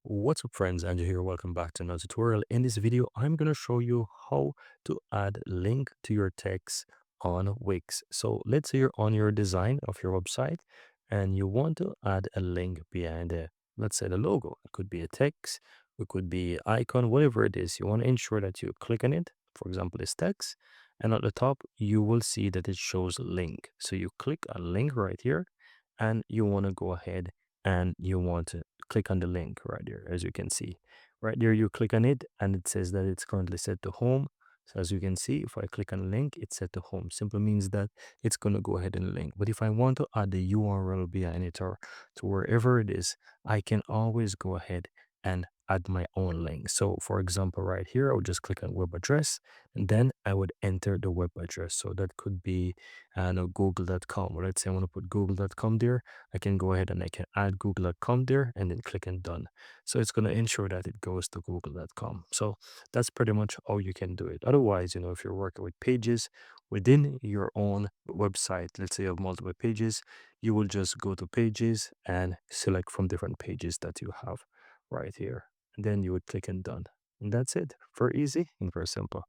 What's up friends, Andrew here. Welcome back to another tutorial. In this video, I'm going to show you how to add link to your text on Wix. So let's say you're on your design of your website and you want to add a link behind it. Let's say the logo. It could be a text, it could be icon, whatever it is. You want to ensure that you click on it. For example, this text, and at the top you will see that it shows link. So you click a link right here and you want to go ahead and you want to click on the link right there. As you can see right there, you click on it and it says that it's currently set to home. So as you can see, if I click on link, it's set to home. Simply means that it's going to go ahead and link. But if I want to add the URL behind it or to wherever it is, I can always go ahead and add my own link. So for example, right here, I would just click on web address and then I would enter the web address. So that could be google.com. Let's say I want to put google.com there. I can go ahead and I can add google.com there and then click and done. So it's going to ensure that it goes to google.com. So that's pretty much how you can do it. Otherwise, if you're working with pages within your own website, let's say you have multiple pages, you will just go to pages and select from different pages that you have right here. And then you would click and done. And that's it. Very easy and very simple.